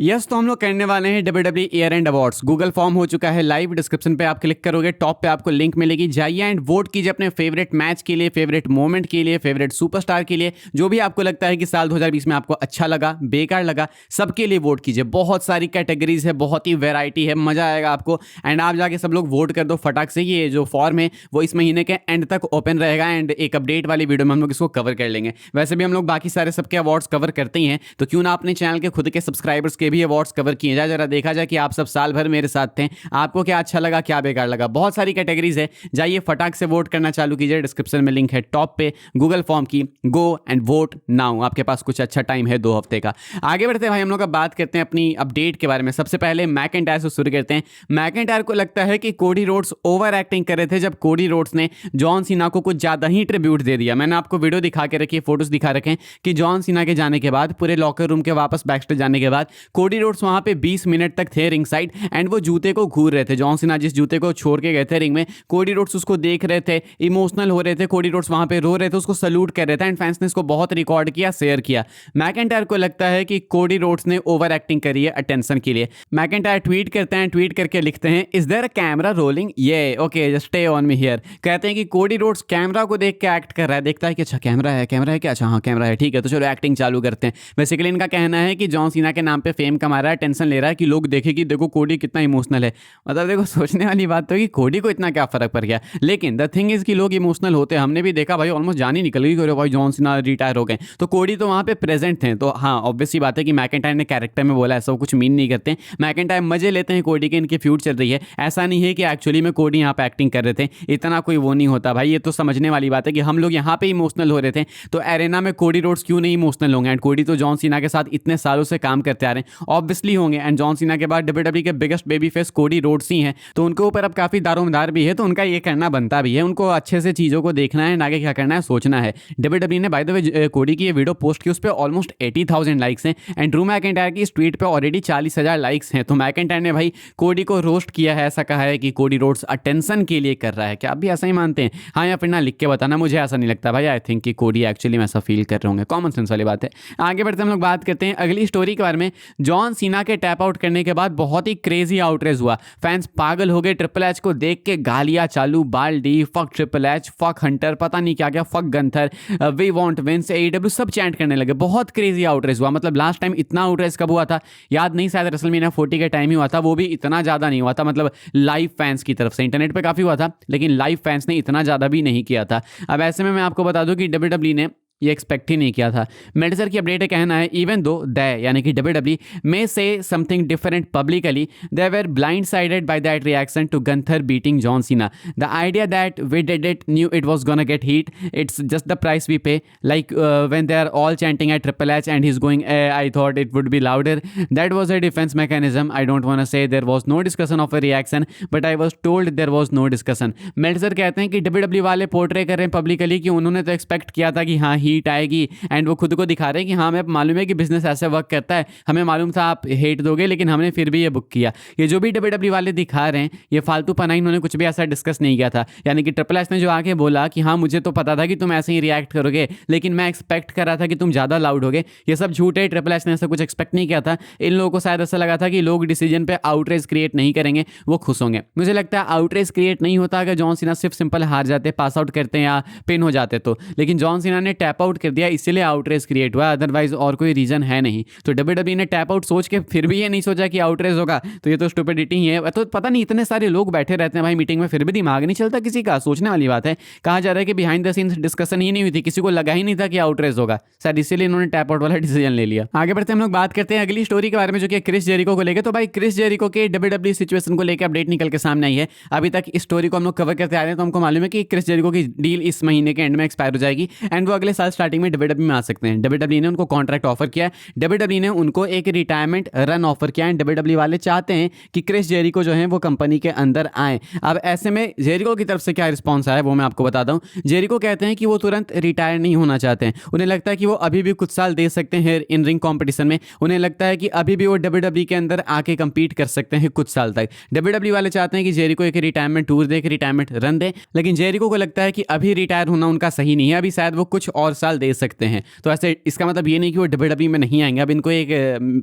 Yes, तो हम लोग करने वाले हैं WWE year and awards. Google form हो चुका है लाइव, डिस्क्रिप्शन पे आप क्लिक करोगे, टॉप पे आपको लिंक मिलेगी, जाइए एंड वोट कीजिए अपने फेवरेट मैच के लिए, फेवरेट मोमेंट के लिए, फेवरेट सुपरस्टार के लिए, जो भी आपको लगता है कि साल 2020 में आपको अच्छा लगा, बेकार लगा, सबके लिए वोट कीजिए। बहुत सारी कैटेगरीज है, बहुत ही वेराइटी है, मजा आएगा आपको। एंड आप जाके सब लोग वोट कर दो फटाक से। ये जो फॉर्म है वो इस महीने के एंड तक ओपन रहेगा एंड एक अपडेट वाली वीडियो में हम लोग इसको कवर कर लेंगे। वैसे भी हम लोग बाकी सारे सबके अवार्ड्स कवर करते ही हैं, तो क्यों ना अपने चैनल के खुद के सब्सक्राइबर्स के भी अवार्ड्स कवर किए जाए। जरा देखा जाए कि आप सब साल भर मेरे साथ थे, आपको क्या अच्छा लगा, क्या बेकार लगा। बहुत सारी कैटेगरीज है, जाइए फटाक से वोट करना चालू कीजिए। डिस्क्रिप्शन में लिंक है टॉप पे गूगल फॉर्म की, गो एंड वोट नाउ। आपके पास कुछ अच्छा टाइम है 2 हफ्ते का। आगे बढ़ते हैं भाई, हम लोग अब बात करते हैं अपनी अपडेट के बारे में। सबसे पहले मैकेंटायर से शुरू करते हैं। मैकेंटायर को लगता है कि कोडी रोड्स ओवर एक्टिंग कर रहे थे जब कोडी रोड्स ने जॉन सीना को कुछ ज्यादा ही ट्रिब्यूट दे दिया। मैंने आपको वीडियो दिखा के रखी है, फोटोज दिखा रखे हैं कि जॉन सीना के जाने के बाद, पूरे लॉकर रूम के वापस बैकस्टेज जाने के बाद, कोडी रोड्स वहां पे 20 मिनट तक थे रिंग साइड एंड वो जूते को घूर रहे थे। जॉन सीना जिस जूते को छोड़ के गए थे रिंग में, कोडी रोड्स उसको देख रहे थे, इमोशनल हो रहे थे। कोडी रोड्स वहां पे रो रहे थे, उसको सल्यूट कर रहे थे एंड फैंस ने इसको बहुत रिकॉर्ड किया, शेयर किया। मैकेंटायर को लगता है कि कोडी रोड्स ने ओवर एक्टिंग करी है अटेंशन के लिए। मैकेंटायर ट्वीट करते हैं, ट्वीट करके लिखते हैं, is there a camera rolling, ये okay just stay on me here. कहते हैं कि कोडी रोड्स कैमरा को देख के एक्ट कर रहा है, देखता है कि अच्छा कैमरा है क्या, अच्छा हाँ कैमरा है, ठीक है तो चलो एक्टिंग चालू करते हैं। बेसिकली इनका कहना है कि जॉन सीना के नाम पे फेम कमा रहा है, टेंशन ले रहा है कि लोग देखे कि देखो कोडी कितना इमोशनल है। मतलब देखो सोचने वाली बात तो कि कोडी को इतना क्या फर्क पड़ गया, लेकिन द थिंग इज कि लोग इमोशनल होते हैं। हमने भी देखा भाई, ऑलमोस्ट जान ही निकल गई भाई जॉन सीना रिटायर हो गए, तो कोडी तो वहां पे प्रेजेंट थे। तो हाँ ऑब्वियसली बात है कि मैकेंटायर ने कैरेक्टर में बोला, ऐसा कुछ मीन नहीं करते। मैकेंटायर मजे लेते हैं कोडी के, इनकी फ्यूड चल रही है। ऐसा नहीं है कि एक्चुअली में कोडी यहाँ पे एक्टिंग कर रहे थे, इतना कोई वो नहीं होता भाई। ये तो समझने वाली बात है कि हम लोग यहाँ पे इमोशनल हो रहे थे, तो एरेना में कोडी रोड्स क्यों नहीं इमोशनल होंगे। एंड कोडी तो जॉन सीना के साथ इतने सालों से काम करते आ रहे हैं, ऑब्वियसली होंगे। एंड जॉन सीना के बाद WWE के biggest baby face Cody Rhodes ही हैं, तो उनके ऊपर अब काफी दारोमदार भी है, तो उनका ये करना बनता भी है। उनको अच्छे से चीजों को देखना है, आगे क्या करना है सोचना है। WWE ने बाय द वे कोडी की ये वीडियो पोस्ट की, उस पर ऑलमोस्ट 80,000 लाइक्स हैं एंड ड्रू मैकेंटायर की इस ट्वीट पे ऑलरेडी 40,000 लाइक्स हैं। तो मैकेंटायर ने भाई कोडी को रोस्ट किया है, ऐसा कहा है कि कोडी रोड्स अटेंशन के लिए कर रहा है। क्या आप भी ऐसा ही मानते हैं? हाँ या फिर ना लिख के बताना, मुझे ऐसा नहीं लगता भाई। आई थिंक कि कोडी एक्चुअली में ऐसा फील कर रहे होंगे, कॉमन सेंस वाली बात है। आगे बढ़ते हम लोग बात करते हैं अगली स्टोरी के बारे में। जॉन सीना के टैप आउट करने के बाद बहुत ही क्रेजी आउटरेज हुआ, फैंस पागल हो गए। ट्रिपल एच को देख के गालियां चालू, baldy, fuck Triple H, fuck Hunter, पता नहीं क्या क्या, fuck Gunther, we want Vince, AEW सब चैंट करने लगे। बहुत क्रेजी आउटरेज हुआ। मतलब लास्ट टाइम इतना आउटरेज कब हुआ था याद नहीं, शायद रेसलमेनिया 40 के टाइम ही हुआ था, वो भी इतना ज्यादा नहीं हुआ था। मतलब लाइव फैंस की तरफ से, इंटरनेट पे काफी हुआ था लेकिन लाइव फैंस ने इतना ज्यादा भी नहीं किया था। अब ऐसे में मैं आपको बता दूं कि WWE ने ये एक्सपेक्ट ही नहीं किया था। मेल्टजर की अपडेट है, कहना है इवन दो दे यानी कि WWE मे से something different publicly, they were blind sided by that reaction to Gunther beating John Cena. The idea that we did it, knew it was gonna get heat, it's just the price we pay, like when they are all chanting at Triple H and he is going I thought it would be louder, that was a defence mechanism. I don't want to say there was no discussion of a reaction but I was told there was no discussion. Meltzer कहते हैं कि WWE वाले portray कर रहे हैं publicly कि उन्होंने तो एक्सपेक्ट किया था कि हाँ हीट आएगी, एंड वो खुद को दिखा रहे हैं कि हाँ हमें मालूम है कि बिजनेस ऐसे वर्क करता है, हमें मालूम था आप हेट दोगे लेकिन हमने फिर भी ये बुक किया। ये जो भी WWE वाले दिखा रहे हैं ये फालतू पना, इन्होंने कुछ भी ऐसा डिस्कस नहीं किया था। यानी कि ट्रिपल एच ने जो आके बोला कि हाँ मुझे तो पता था कि तुम ऐसे ही रिएक्ट करोगे लेकिन मैं एक्सपेक्ट कर रहा था कि तुम ज़्यादा लाउड होगे, ये सब झूठ है। ट्रिपल एच ने ऐसा कुछ एक्सपेक्ट नहीं किया था। इन लोगों को शायद ऐसा लगा था कि लोग डिसीजन पे आउटरेज क्रिएट नहीं करेंगे, वो खुश होंगे। मुझे लगता है आउटरेज क्रिएट नहीं होता अगर जॉन सीना सिर्फ सिंपल हार जाते, पास आउट करते हैं या पिन हो जाते तो, लेकिन जॉन सीना ने टैप आउट कर दिया इसीलिए आउटरेज क्रिएट हुआ, अदरवाइज और कोई रीजन है नहीं। तो WWE ने टैप आउट सोच के फिर भी ये नहीं सोचा कि आउटरेज होगा, तो ये तो स्टुपिडिटी ही है। तो पता नहीं इतने सारे लोग बैठे रहते हैं भाई मीटिंग में, फिर भी दिमाग नहीं चलता किसी का। सोचने वाली बात है। कहा जा रहा है कि बिहाइंड द सीन्स डिस्कशन ही नहीं हुई थी, किसी को लगा ही नहीं था कि आउटरेज होगा, शायद इसीलिए इन्होंने टैप आउट वाला डिसीजन ले लिया। आगे बढ़ते हम लोग बात करते हैं अगली स्टोरी के बारे में जो कि क्रिस जेरिको को लेकर। तो भाई क्रिस जेरिको के WWE सिचुएशन को लेकर अपडेट निकल के सामने आई है। अभी तक इस स्टोरी को हम लोग कवर करते आ रहे हैं, तो हमको मालूम है कि क्रिस जेरिको की डील इस महीने के एंड में एक्सपायर हो जाएगी एंड वो अगले साल स्टार्टिंग में WWE में आ सकते हैं। WWE ने उनको कॉन्ट्रैक्ट ऑफर किया है, WWE ने उनको एक रिटायरमेंट रन ऑफर किया है। WWE वाले चाहते हैं कि क्रिस जेरिको जो है वो कंपनी के अंदर आए। अब ऐसे में जेरिको की तरफ से क्या रिस्पॉन्स आया वो मैं आपको बताता हूं। जेरिको कहते हैं कि वो तुरंत रिटायर नहीं होना चाहते हैं, उन्हें लगता है कि वो अभी भी कुछ साल दे सकते हैं इन रिंग कॉम्पिटिशन में। उन्हें लगता है कि अभी भी वो WWE के अंदर आके compete कर सकते हैं कुछ साल तक। WWE वाले चाहते हैं कि जेरिको एक रिटायरमेंट टूर दे, एक रिटायरमेंट रन दे, लेकिन जेरिको को लगता है कि अभी रिटायर होना उनका सही नहीं है, अभी शायद वो कुछ और और साल दे सकते हैं। तो ऐसे इसका मतलब ये नहीं कि वो WWE में नहीं आएंगे, अब इनको एक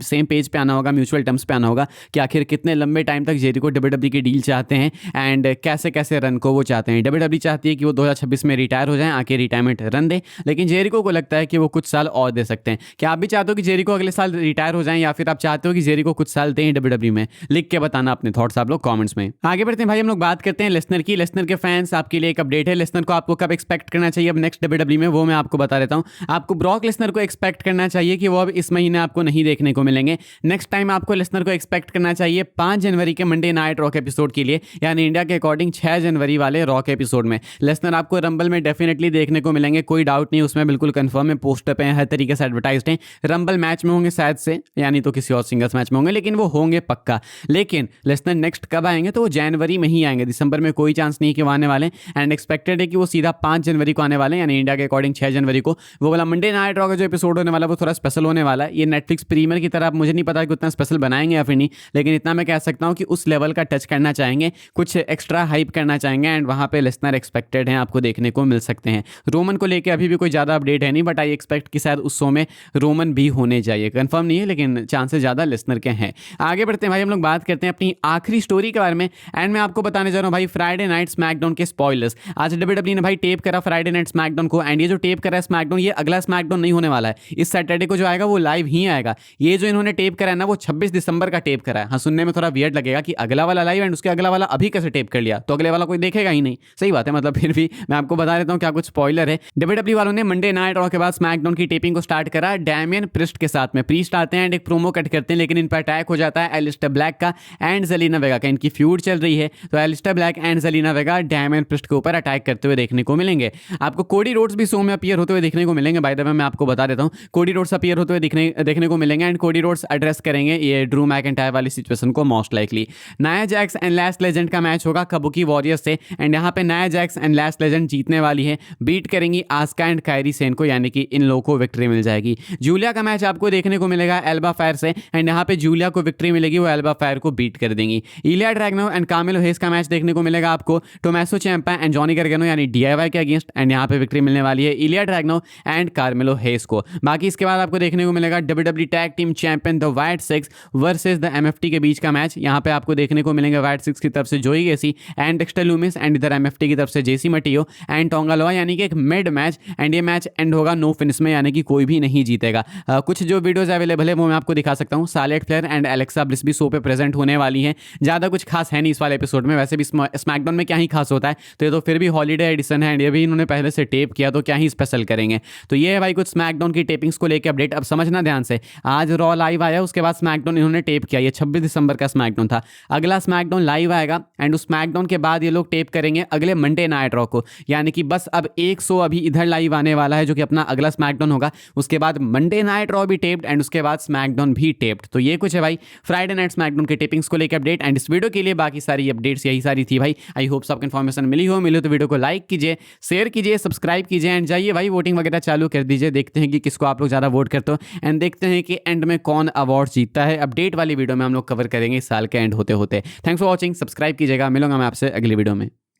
सेम पेज पे आना होगा, म्यूचुअल टर्म्स पे आना होगा कि आखिर कितने लंबे टाइम तक जेरिको WWE की डील चाहते हैं एंड कैसे कैसे रन को वो चाहते हैं। WWE चाहती है कि वो 2026 में रिटायर हो जाएं, आके रिटायरमेंट रन दे, लेकिन जेरिको को लगता है कि वो कुछ साल और दे सकते हैं। क्या आप भी चाहते हो कि जेरिको अगले साल रिटायर हो जाएं, या फिर आप चाहते हो कि जेरिको कुछ साल दें WWE में? लिख के बताना अपने थॉट्स आप लोग कमेंट्स में। आगे बढ़ते हैं भाई, हम लोग बात करते हैं लेसनर की। लेसनर के फैंस, आपके लिए एक अपडेट है। लेसनर को आपको कब एक्सपेक्ट करना चाहिए अब नेक्स्ट WWE में, वो मैं आपको बता देता हूं। आपको ब्रॉक लेसनर को एक्सपेक्ट करना चाहिए कि वो अब इस महीने आपको नहीं देखने को मिलेंगे। नेक्स्ट टाइम आपको लेसनर को एक्सपेक्ट करना चाहिए 5 जनवरी के मंडे नाइट रॉक एपिसोड के लिए, यानी इंडिया के अकॉर्डिंग 6 जनवरी वाले रॉक एपिसोड में लेसनर आपको रंबल में डेफिनेटली देखने को मिलेंगे, कोई डाउट नहीं उसमें, बिल्कुल कंफर्म है, पोस्टर पे हर तरीके से एडवर्टाइज्ड हैं। रंबल मैच में होंगे शायद से, यानी तो किसी और सिंगल्स मैच में होंगे, लेकिन वो होंगे पक्का। लेकिन लेसनर नेक्स्ट कब आएंगे? तो वो जनवरी में ही आएंगे, दिसंबर में कोई चांस नहीं कि वो आने वाले। एंड एक्सपेक्टेड है कि वो सीधा 5 जनवरी को आने वाले हैं, यानी इंडिया के अकॉर्डिंग 6 जनवरी को। वो वाला मंडे नाइट रॉक का जो एपिसोड होने वाला है वो थोड़ा स्पेशल होने वाला है। ये नेटफ्लिक्स प्रीमियर की तरह, मुझे नहीं पता कि उतना स्पेशल बनाएंगे या फिर नहीं, लेकिन इतना मैं कह सकता हूँ कि उस लेवल का टच करना चाहेंगे, कुछ एक्स्ट्रा हाइप करना चाहेंगे। एंड वहाँ पे लेसनर एक्सपेक्टेड हैं आपको देखने को मिल सकते हैं। रोमन को लेकर अभी भी कोई ज़्यादा अपडेट है नहीं, बट आई एक्सपेक्ट कि शायद उस शो में रोमन भी होने चाहिए। कंफर्म नहीं है लेकिन चांसेस ज़्यादा लेसनर के हैं। आगे बढ़ते हैं भाई, हम लोग बात करते हैं अपनी आखिरी स्टोरी के बारे में। एंड मैं आपको बताने जा रहा हूँ भाई फ्राइडे नाइट स्मैकडाउन के स्पॉयलर्स। आज WWE ने भाई टेप करा फ्राइडे नाइट स्मैकडाउन को, एंड ये जो टेप करा है स्मैकडाउन, ये अगला स्मैकडाउन नहीं होने वाला है। इस सैटरडे को जो आएगा वो लाइव ही आएगा। ये जो इन्होंने टेप करा है ना, वो 26 दिसंबर का टेप करा है। हाँ, सुनने में थोड़ा वियर्ड लगेगा कि अगला वाला लाइव एंड उसके अगला वाला अभी कैसे टेप कर लिया, तो अगले वाला कोई देखेगा ही नहीं। सही बात है, मतलब फिर भी मैं आपको बता देता हूँ क्या कुछ स्पॉइलर है। WWE वालों ने मंडे नाइट रॉ के बाद स्मैकडाउन की टेपिंग को स्टार्ट करा डैमियन प्रिस्ट के साथ में। प्रीस्ट आते हैं एंड एक प्रोमो कट करते हैं, लेकिन इन पर अटैक हो जाता है एलिस्टर ब्लैक का एंड ज़ेलिना वेगा का। इनकी फ्यूड चल रही है, तो Aleister Black and Zelina Vega Damian Priest के ऊपर अटैक करते हुए देखने को मिलेंगे। आपको कोडी रोड्स भी शो में अपीयर होते हुए देखने को मिलेंगे। बाय द वे मैं आपको बता देता हूँ, कोडी रोड्स अपीयर होते हुए देखने को मिलेंगे एंड कोडी रोड्स एड्रेस करेंगे ये ड्रू मैकइंटायर वाली सिचुएशन को most likely. Nia Jax and last legend का मैच होगा काबुकी वॉरियर्स से, एंड यहाँ पे Nia Jax and last legend जीतने वाली है, बीट करेंगी आस्का एंड कायरी सेन को, यानी कि इन लोगों को विक्ट्री मिल जाएगी। जूलिया का मैच आपको देखने को मिलेगा एल्बा फायर से, एंड यहाँ पे जूलिया को विक्ट्री मिलेगी, वो एल्बा फायर को बीट कर देंगी। इलिया ड्रैगनो एंड कार्मेलो हेस का मैच देखने को मिलेगा आपको टोमैसो चिएम्पा एंड जॉनी गार्गनो यानी DIY के अगेंस्ट, एंड यहाँ पे विक्ट्री मिलने वाली है इलिया ड्रैगनो एंड कार्मेलो हेस को। बाकी इसके बाद आपको देखने को मिलेगा WWE tag team champion the white six versus the MFT के बीच का मैच। यहाँ पे आपको देखने को मिलेंगे वाइट सिक्स की तरफ से जोई गेसी एंड डेक्स्टर लूमिस, एंड इधर MFT की तरफ से जेसी मटियो एंड टोंगालोआ, यानी कि एक मिड मैच। एंड ये मैच एंड होगा नो फिनिश में, यानी कि कोई भी नहीं जीतेगा। कुछ जो वीडियोज अवेलेबल है वो मैं आपको दिखा सकता हूँ। सालेट फ्लेयर एंड एलेक्सा ब्लिस भी शो पे प्रेजेंट होने वाली हैं। ज़्यादा कुछ खास है नहीं इस वाले एपिसोड में, वैसे भी स्मैकडाउन में क्या ही खास होता है, तो ये तो फिर भी हॉलीडे एडिशन है एंड ये भी इन्होंने पहले से टेप किया, तो क्या ही स्पेशल करेंगे। तो ये है भाई कुछ स्मैकडाउन की टेपिंग्स को लेकर अपडेट। अब समझना ध्यान से, आज रॉ लाइव आया, उसके बाद स्मैकडाउन इन्होंने टेप किया, ये 26 दिसंबर का स्मैकडाउन था। अगला स्मैकडाउन लाइव आएगा एंड उस स्मैकडाउन के बाद ये लोग टेप करेंगे अगले मंडे नाइट रॉ को, यानी कि बस अब एक शो अभी इधर लाइव आने वाला है जो कि अपना अगला स्मैकडाउन होगा, उसके बाद मंडे नाइट रॉ भी टेप्ड एंड उसके बाद स्मैकडाउन भी टेप्ड। तो ये कुछ है भाई फ्राइडे नाइट स्मैकडाउन के टेपिंग्स को लेकर अपडेट। एंड इस वीडियो के लिए बाकी सारी अपडेट्स यही सारी थी भाई। आई होप सबको इन्फॉर्मेशन मिली तो वीडियो को लाइक कीजिए, शेयर कीजिए, सब्सक्राइब कीजिए एंड जाइए भाई वोटिंग वगैरह चालू कर दीजिए। देखते हैं कि किसको आप लोग ज़्यादा वोट करते हो एंड देखते हैं कि एंड में कौन अवार्ड जीतता है। अपडेट वाली वीडियो में हम लोग कवर करेंगे इस साल के एंड होते होते। थैंक्स फॉर वॉचिंग, सब्सक्राइब कीजिएगा, मिलूंगा मैं आपसे अगली वीडियो में।